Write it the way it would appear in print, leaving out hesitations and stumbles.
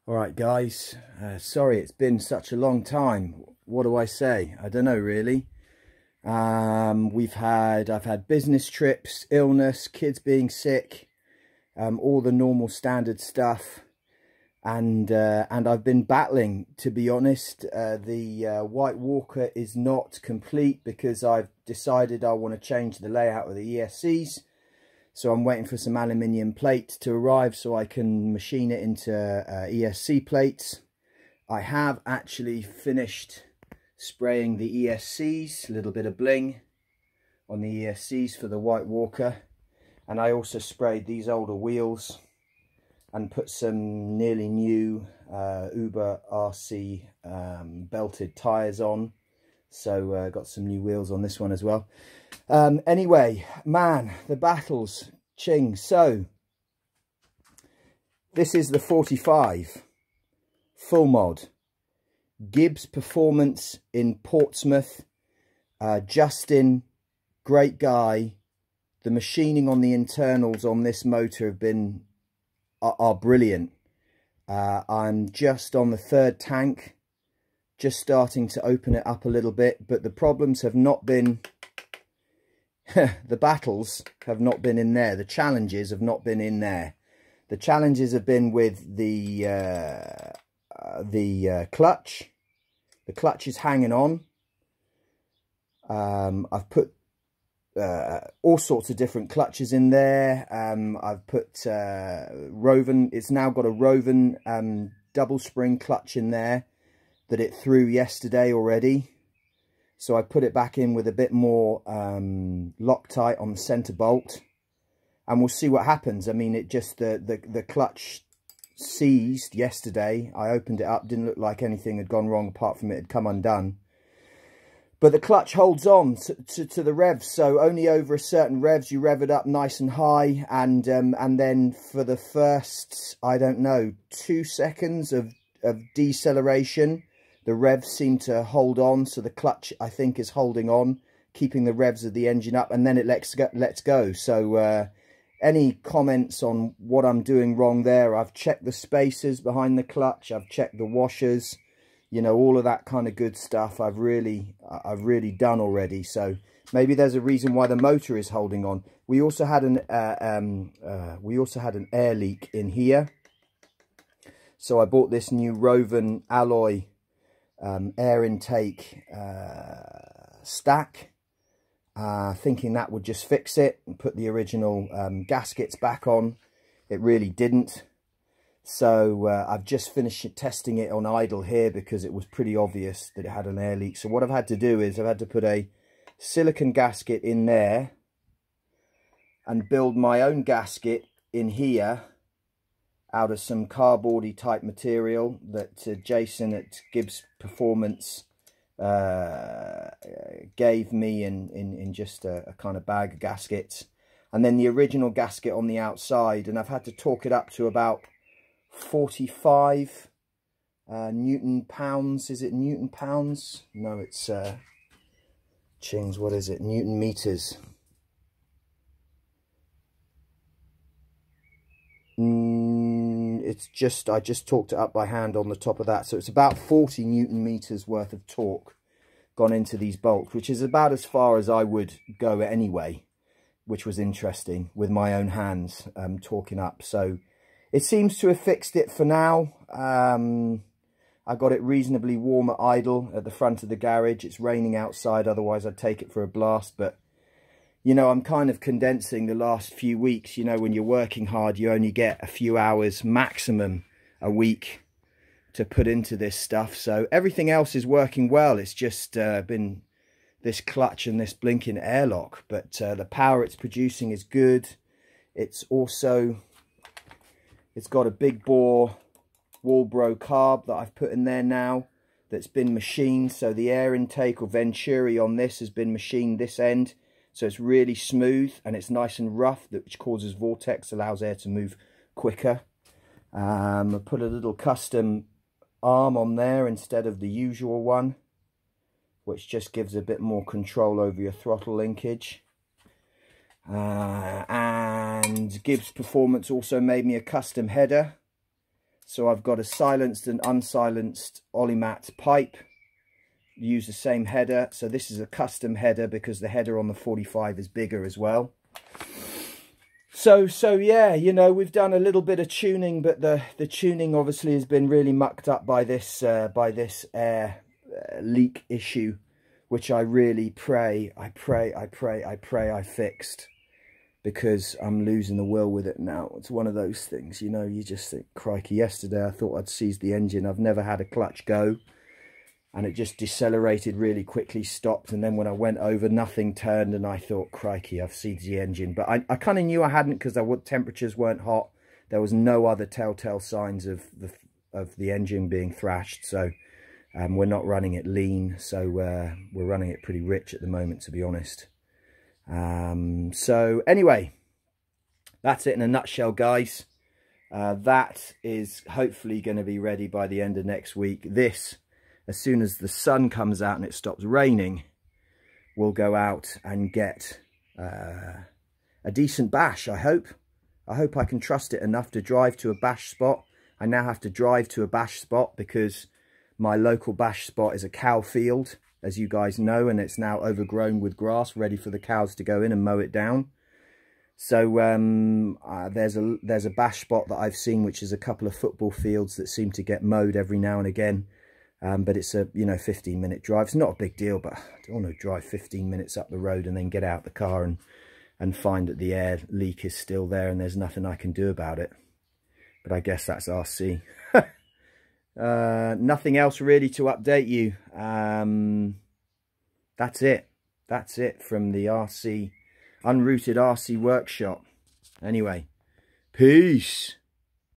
All right, guys. Sorry, it's been such a long time. What do I say? I don't know, really. I've had business trips, illness, kids being sick, all the normal standard stuff, and I've been battling. To be honest, the White Walker is not complete because I've decided I want to change the layout of the ESCs. So I'm waiting for some aluminium plates to arrive so I can machine it into ESC plates. I have actually finished spraying the ESCs, a little bit of bling on the ESCs for the White Walker. And I also sprayed these older wheels and put some nearly new Uber RC belted tyres on. So got some new wheels on this one as well. Anyway, man, the battles, ching. So this is the 45 full mod Gibbs Performance in Portsmouth. Justin, great guy. The machining on the internals on this motor are brilliant. I'm just on the third tank, just starting to open it up a little bit, but the problems have not been the battles have not been in there. The challenges have not been in there. The challenges have been with the clutch. The clutch is hanging on. I've put all sorts of different clutches in there. I've put Roven. It's now got a Roven double spring clutch in there that it threw yesterday already. So I put it back in with a bit more Loctite on the center bolt, and we'll see what happens. I mean, it just the clutch seized yesterday. I opened it up, didn't look like anything had gone wrong apart from it had come undone. But the clutch holds on to the revs, so only over a certain revs you rev it up nice and high, and then for the first, I don't know, 2 seconds of deceleration, the revs seem to hold on, so the clutch, I think, is holding on, keeping the revs of the engine up, and then it lets go. So any comments on what I'm doing wrong there? I've checked the spacers behind the clutch, I've checked the washers, you know, all of that kind of good stuff. I've really done already. So maybe there's a reason why the motor is holding on. We also had an air leak in here, so I bought this new Roven alloy air intake stack, thinking that would just fix it and put the original gaskets back on. It really didn't. So I've just finished testing it on idle here because it was pretty obvious that it had an air leak. So what I've had to do is I've had to put a silicone gasket in there and build my own gasket in here out of some cardboardy type material that Jason at Gibbs Performance gave me in just a kind of bag of gaskets, and then the original gasket on the outside. And I've had to torque it up to about 45 Newton pounds. Is it Newton pounds? No, it's chings, what is it? Newton meters. It's just, I just torqued it up by hand on the top of that. So it's about 40 Newton meters worth of torque gone into these bolts, which is about as far as I would go anyway, which was interesting with my own hands, torquing up. So it seems to have fixed it for now. I got it reasonably warm at idle at the front of the garage. It's raining outside, otherwise I'd take it for a blast. But you know, I'm kind of condensing the last few weeks. You know, when you're working hard, you only get a few hours maximum a week to put into this stuff. So everything else is working well. It's just been this clutch and this blinking airlock. But the power it's producing is good. It's also, it's got a big bore Walbro carb that I've put in there now that's been machined. So the air intake or venturi on this has been machined this end. So it's really smooth and it's nice and rough, which causes vortex, allows air to move quicker. I put a little custom arm on there instead of the usual one, which just gives a bit more control over your throttle linkage. And Gibbs Performance also made me a custom header. So I've got a silenced and unsilenced Olimat pipe. Use the same header. So this is a custom header because the header on the 45 is bigger as well. So yeah, you know, we've done a little bit of tuning, but the tuning obviously has been really mucked up by this air leak issue, which I really pray I fixed, because I'm losing the will with it now. It's one of those things, you know, you just think, crikey, yesterday I thought I'd seized the engine. I've never had a clutch go, and it just decelerated really quickly, stopped, and then when I went over, nothing turned, and I thought, crikey, I've seized the engine. But I kind of knew I hadn't, because temperatures weren't hot. There was no other telltale signs of the engine being thrashed. So we're not running it lean, so we're running it pretty rich at the moment, to be honest. So anyway, that's it in a nutshell, guys. That is hopefully going to be ready by the end of next week. This, as soon as the sun comes out and it stops raining, we'll go out and get a decent bash. I hope I can trust it enough to drive to a bash spot. I now have to drive to a bash spot because my local bash spot is a cow field, as you guys know, and it's now overgrown with grass, ready for the cows to go in and mow it down. So there's a bash spot that I've seen, which is a couple of football fields that seem to get mowed every now and again. But it's a, you know, 15-minute drive. It's not a big deal, but I don't want to drive 15 minutes up the road and then get out the car and find that the air leak is still there and there's nothing I can do about it. But I guess that's RC. Nothing else really to update you. That's it from the RC, unrouted RC workshop. Anyway, peace.